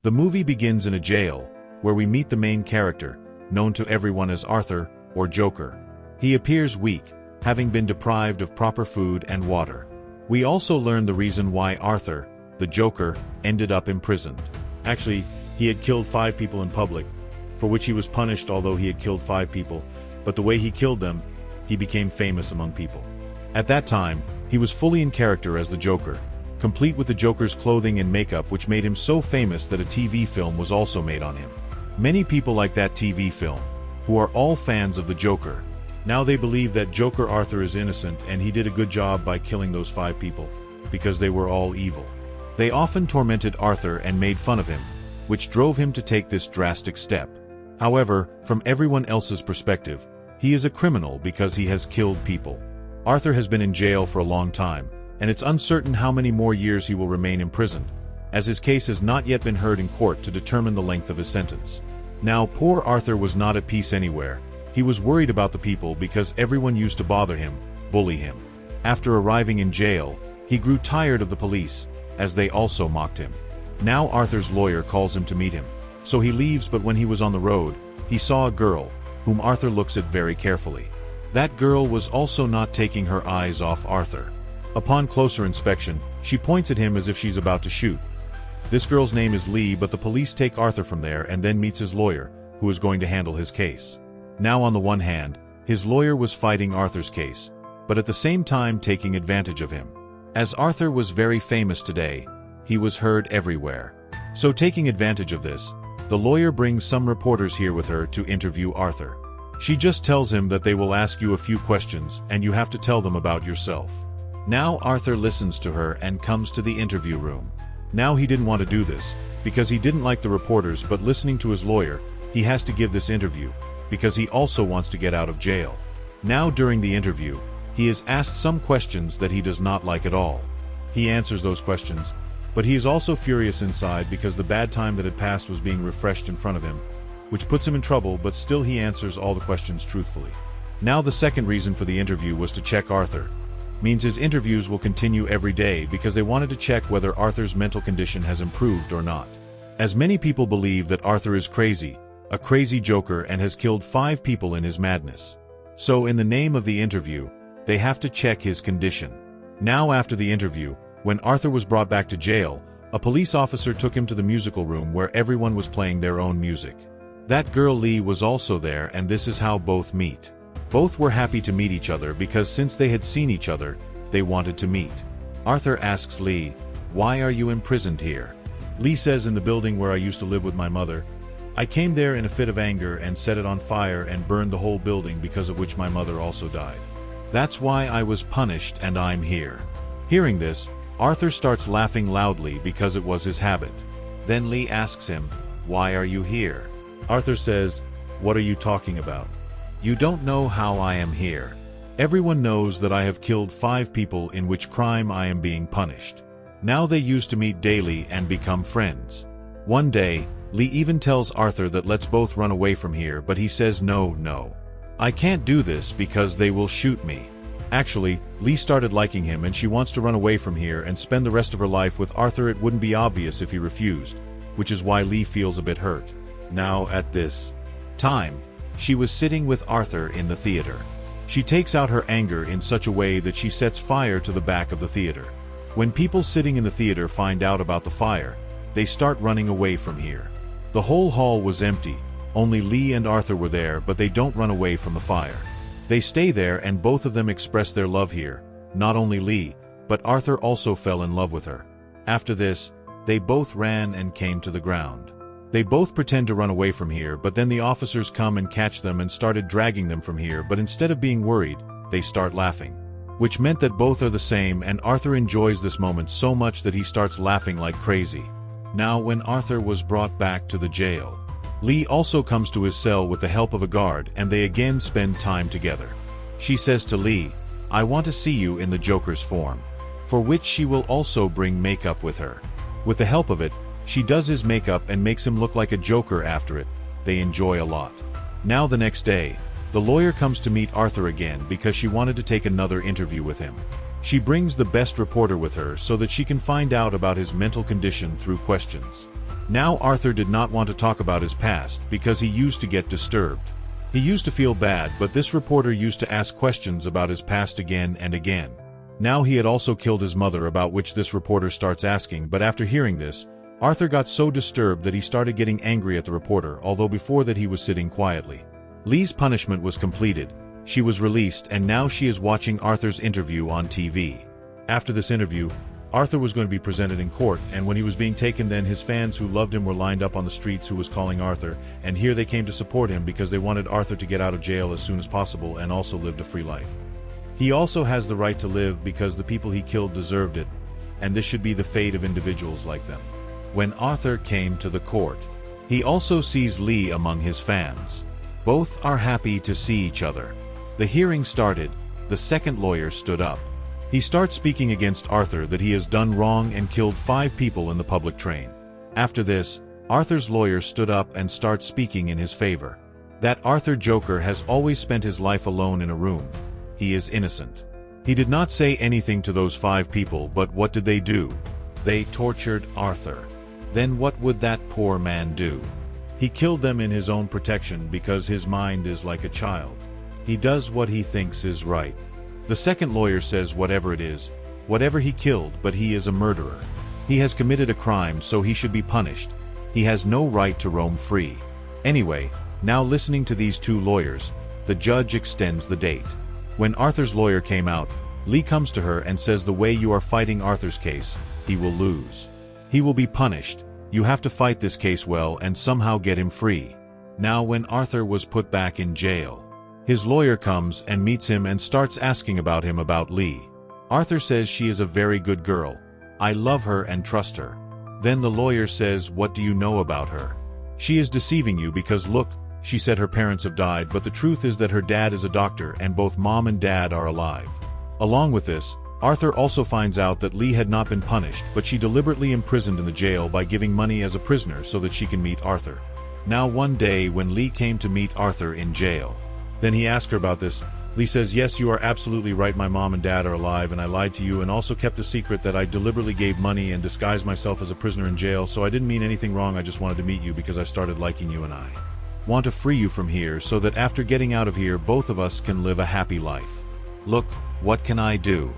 The movie begins in a jail, where we meet the main character, known to everyone as Arthur, or Joker. He appears weak, having been deprived of proper food and water. We also learn the reason why Arthur, the Joker, ended up imprisoned. Actually, he had killed 5 people in public, for which he was punished although he had killed 5 people, but the way he killed them, he became famous among people. At that time, he was fully in character as the Joker, complete with the Joker's clothing and makeup, which made him so famous that a TV film was also made on him. Many people like that TV film, who are all fans of the Joker. Now they believe that Joker Arthur is innocent and he did a good job by killing those 5 people, because they were all evil. They often tormented Arthur and made fun of him, which drove him to take this drastic step. However, from everyone else's perspective, he is a criminal because he has killed people. Arthur has been in jail for a long time, and it's uncertain how many more years he will remain imprisoned, as his case has not yet been heard in court to determine the length of his sentence. Now, poor Arthur was not at peace anywhere. He was worried about the people because everyone used to bother him, bully him. After arriving in jail, he grew tired of the police, as they also mocked him. Now Arthur's lawyer calls him to meet him, so he leaves, but when he was on the road, he saw a girl, whom Arthur looks at very carefully. That girl was also not taking her eyes off Arthur. Upon closer inspection, she points at him as if she's about to shoot. This girl's name is Lee, but the police take Arthur from there and then meets his lawyer, who is going to handle his case. Now on the one hand, his lawyer was fighting Arthur's case, but at the same time taking advantage of him. As Arthur was very famous today, he was heard everywhere. So taking advantage of this, the lawyer brings some reporters here with her to interview Arthur. She just tells him that they will ask you a few questions and you have to tell them about yourself. Now Arthur listens to her and comes to the interview room. Now he didn't want to do this, because he didn't like the reporters, but listening to his lawyer, he has to give this interview, because he also wants to get out of jail. Now during the interview, he is asked some questions that he does not like at all. He answers those questions, but he is also furious inside because the bad time that had passed was being refreshed in front of him, which puts him in trouble, but still he answers all the questions truthfully. Now the second reason for the interview was to check Arthur. Means his interviews will continue every day because they wanted to check whether Arthur's mental condition has improved or not. As many people believe that Arthur is crazy, a crazy Joker, and has killed 5 people in his madness. So in the name of the interview, they have to check his condition. Now after the interview, when Arthur was brought back to jail, a police officer took him to the musical room where everyone was playing their own music. That girl Lee was also there, and this is how both meet. Both were happy to meet each other because since they had seen each other, they wanted to meet. Arthur asks Lee, "Why are you imprisoned here?" Lee says, "In the building where I used to live with my mother. I came there in a fit of anger and set it on fire and burned the whole building, because of which my mother also died. That's why I was punished and I'm here." Hearing this, Arthur starts laughing loudly because it was his habit. Then Lee asks him, "Why are you here?" Arthur says, "What are you talking about? You don't know how I am here. Everyone knows that I have killed 5 people, in which crime I am being punished." Now they used to meet daily and become friends. One day, Lee even tells Arthur that let's both run away from here, but he says no. I can't do this because they will shoot me. Actually, Lee started liking him and she wants to run away from here and spend the rest of her life with Arthur. It wouldn't be obvious if he refused, which is why Lee feels a bit hurt. Now at this time, she was sitting with Arthur in the theater. She takes out her anger in such a way that she sets fire to the back of the theater. When people sitting in the theater find out about the fire, they start running away from here. The whole hall was empty, only Lee and Arthur were there, but they don't run away from the fire. They stay there and both of them express their love here. Not only Lee, but Arthur also fell in love with her. After this, they both ran and came to the ground. They both pretend to run away from here, but then the officers come and catch them and started dragging them from here, but instead of being worried, they start laughing. Which meant that both are the same, and Arthur enjoys this moment so much that he starts laughing like crazy. Now when Arthur was brought back to the jail, Lee also comes to his cell with the help of a guard, and they again spend time together. She says to Lee, "I want to see you in the Joker's form," for which she will also bring makeup with her. With the help of it, she does his makeup and makes him look like a Joker. After it, they enjoy a lot. Now the next day, the lawyer comes to meet Arthur again because she wanted to take another interview with him. She brings the best reporter with her so that she can find out about his mental condition through questions. Now Arthur did not want to talk about his past because he used to get disturbed. He used to feel bad, but this reporter used to ask questions about his past again and again. Now he had also killed his mother, about which this reporter starts asking, but after hearing this, Arthur got so disturbed that he started getting angry at the reporter, although before that he was sitting quietly. Lee's punishment was completed. She was released, and now she is watching Arthur's interview on TV. After this interview, Arthur was going to be presented in court, and when he was being taken, then his fans who loved him were lined up on the streets who was calling Arthur, and here they came to support him because they wanted Arthur to get out of jail as soon as possible and also lived a free life. He also has the right to live because the people he killed deserved it, and this should be the fate of individuals like them. When Arthur came to the court, he also sees Lee among his fans. Both are happy to see each other. The hearing started. The second lawyer stood up. He starts speaking against Arthur that he has done wrong and killed 5 people in the public train. After this, Arthur's lawyer stood up and starts speaking in his favor. That Arthur Joker has always spent his life alone in a room. He is innocent. He did not say anything to those 5 people, but what did they do? They tortured Arthur. Then what would that poor man do? He killed them in his own protection because his mind is like a child. He does what he thinks is right. The second lawyer says whatever it is, whatever he killed, but he is a murderer. He has committed a crime, so he should be punished. He has no right to roam free. Anyway, now listening to these 2 lawyers, the judge extends the date. When Arthur's lawyer came out, Lee comes to her and says the way you are fighting Arthur's case, he will lose. He will be punished. You have to fight this case well and somehow get him free. Now when Arthur was put back in jail, his lawyer comes and meets him and starts asking about him about Lee. Arthur says she is a very good girl. I love her and trust her. Then the lawyer says, what do you know about her? She is deceiving you because look, she said her parents have died, but the truth is that her dad is a doctor and both mom and dad are alive. Along with this, Arthur also finds out that Lee had not been punished, but she deliberately imprisoned in the jail by giving money as a prisoner so that she can meet Arthur. Now one day when Lee came to meet Arthur in jail, then he asked her about this. Lee says, yes, you are absolutely right, my mom and dad are alive and I lied to you and also kept a secret that I deliberately gave money and disguised myself as a prisoner in jail, so I didn't mean anything wrong, I just wanted to meet you because I started liking you and I want to free you from here so that after getting out of here both of us can live a happy life. Look, what can I do?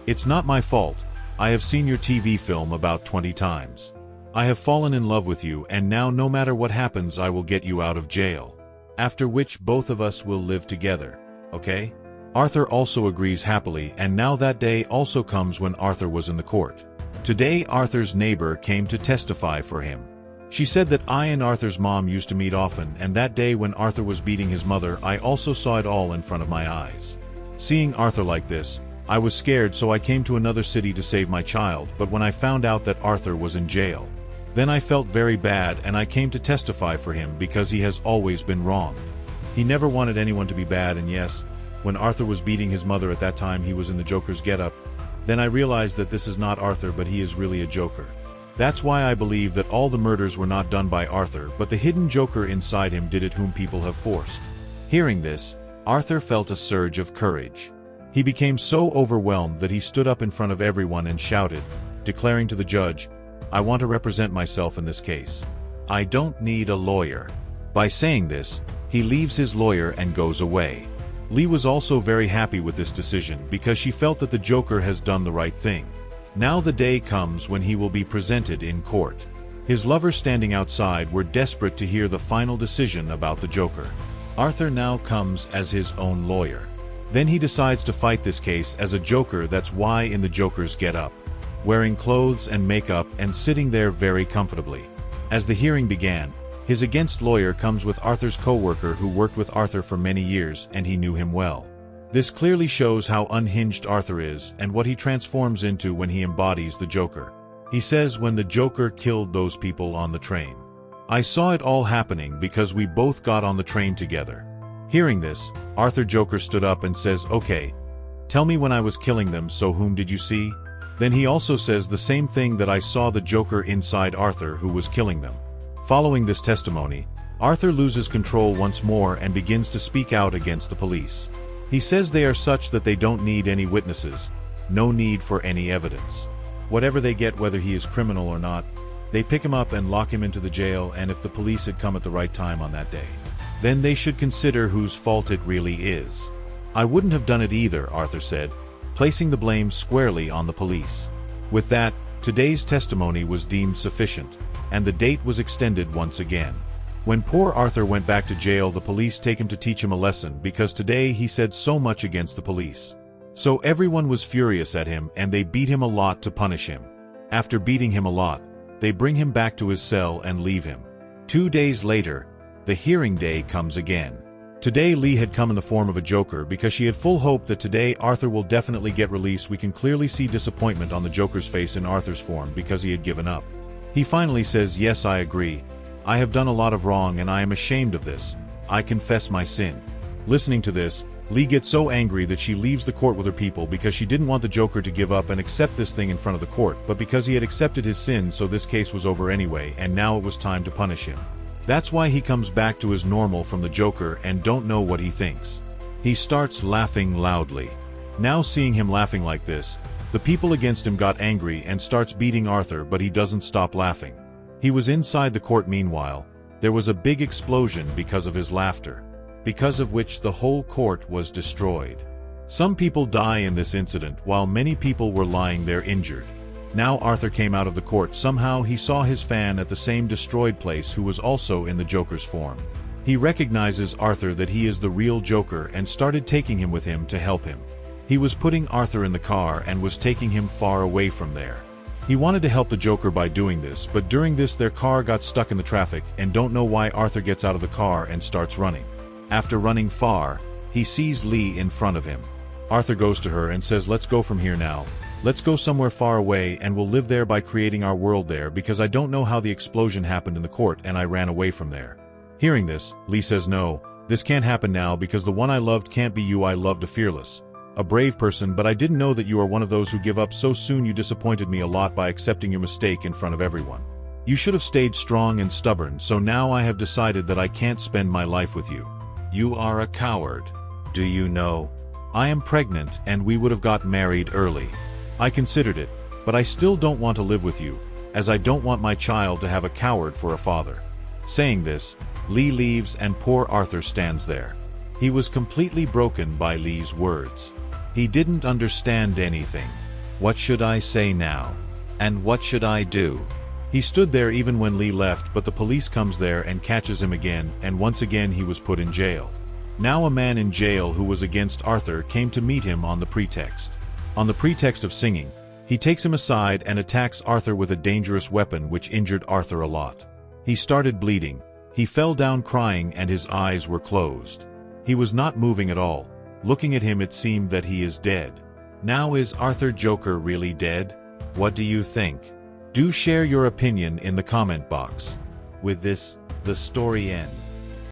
It's not my fault. I have seen your TV film about 20 times. I have fallen in love with you and now no matter what happens I will get you out of jail. After which both of us will live together, okay? Arthur also agrees happily, and now that day also comes when Arthur was in the court. Today Arthur's neighbor came to testify for him. She said that I and Arthur's mom used to meet often, and that day when Arthur was beating his mother I also saw it all in front of my eyes. Seeing Arthur like this, I was scared, so I came to another city to save my child, but when I found out that Arthur was in jail, then I felt very bad and I came to testify for him because he has always been wronged. He never wanted anyone to be bad, and yes, when Arthur was beating his mother at that time he was in the Joker's getup. Then I realized that this is not Arthur but he is really a Joker. That's why I believe that all the murders were not done by Arthur but the hidden Joker inside him did it, whom people have forced. Hearing this, Arthur felt a surge of courage. He became so overwhelmed that he stood up in front of everyone and shouted, declaring to the judge, I want to represent myself in this case. I don't need a lawyer. By saying this, he leaves his lawyer and goes away. Lee was also very happy with this decision because she felt that the Joker has done the right thing. Now the day comes when he will be presented in court. His lovers standing outside were desperate to hear the final decision about the Joker. Arthur now comes as his own lawyer. Then he decides to fight this case as a Joker. That's why in the Joker's getup, wearing clothes and makeup and sitting there very comfortably. As the hearing began, his against lawyer comes with Arthur's co-worker who worked with Arthur for many years and he knew him well. This clearly shows how unhinged Arthur is and what he transforms into when he embodies the Joker. He says when the Joker killed those people on the train, I saw it all happening because we both got on the train together. Hearing this, Arthur Joker stood up and says, okay, tell me when I was killing them, so whom did you see? Then he also says the same thing, that I saw the Joker inside Arthur who was killing them. Following this testimony, Arthur loses control once more and begins to speak out against the police. He says they are such that they don't need any witnesses, no need for any evidence. Whatever they get, whether he is criminal or not, They pick him up and lock him into the jail, and if the police had come at the right time on that day, then they should consider whose fault it really is. I wouldn't have done it either, Arthur said, placing the blame squarely on the police. With that, today's testimony was deemed sufficient, and the date was extended once again. When poor Arthur went back to jail, the police take him to teach him a lesson because today he said so much against the police. So everyone was furious at him and they beat him a lot to punish him. After beating him a lot, they bring him back to his cell and leave him. 2 days later, the hearing day comes again. Today Lee had come in the form of a Joker because she had full hope that today Arthur will definitely get released. We can clearly see disappointment on the Joker's face in Arthur's form because he had given up. He finally says, "Yes, I agree. I have done a lot of wrong and I am ashamed of this. I confess my sin." Listening to this, Lee gets so angry that she leaves the court with her people because she didn't want the Joker to give up and accept this thing in front of the court, but because he had accepted his sin, so this case was over anyway, and now it was time to punish him. That's why he comes back to his normal from the Joker and don't know what he thinks. He starts laughing loudly. Now seeing him laughing like this, the people against him got angry and starts beating Arthur, but he doesn't stop laughing. He was inside the court meanwhile. There was a big explosion because of his laughter, because of which the whole court was destroyed. Some people die in this incident while many people were lying there injured. Now Arthur came out of the court. Somehow he saw his fan at the same destroyed place who was also in the Joker's form. He recognizes Arthur that he is the real Joker and started taking him with him to help him. He was putting Arthur in the car and was taking him far away from there. He wanted to help the Joker by doing this, but during this their car got stuck in the traffic and don't know why. Arthur gets out of the car and starts running. After running far, he sees Lee in front of him. Arthur goes to her and says, "Let's go from here now. Let's go somewhere far away and we'll live there by creating our world there, because I don't know how the explosion happened in the court and I ran away from there." Hearing this, Lee says, "No, this can't happen now because the one I loved can't be you. I loved a fearless, a brave person, but I didn't know that you are one of those who give up so soon. You disappointed me a lot by accepting your mistake in front of everyone. You should have stayed strong and stubborn, so now I have decided that I can't spend my life with you. You are a coward. Do you know? I am pregnant and we would have got married early. I considered it, but I still don't want to live with you, as I don't want my child to have a coward for a father." Saying this, Lee leaves and poor Arthur stands there. He was completely broken by Lee's words. He didn't understand anything. What should I say now? And what should I do? He stood there even when Lee left, but the police comes there and catches him again, and once again he was put in jail. Now a man in jail who was against Arthur came to meet him on the pretext of singing. He takes him aside and attacks Arthur with a dangerous weapon which injured Arthur a lot. He started bleeding. He fell down crying and his eyes were closed. He was not moving at all. Looking at him it seemed that he is dead. Now is Arthur Joker really dead? What do you think? Do share your opinion in the comment box. With this, the story ends.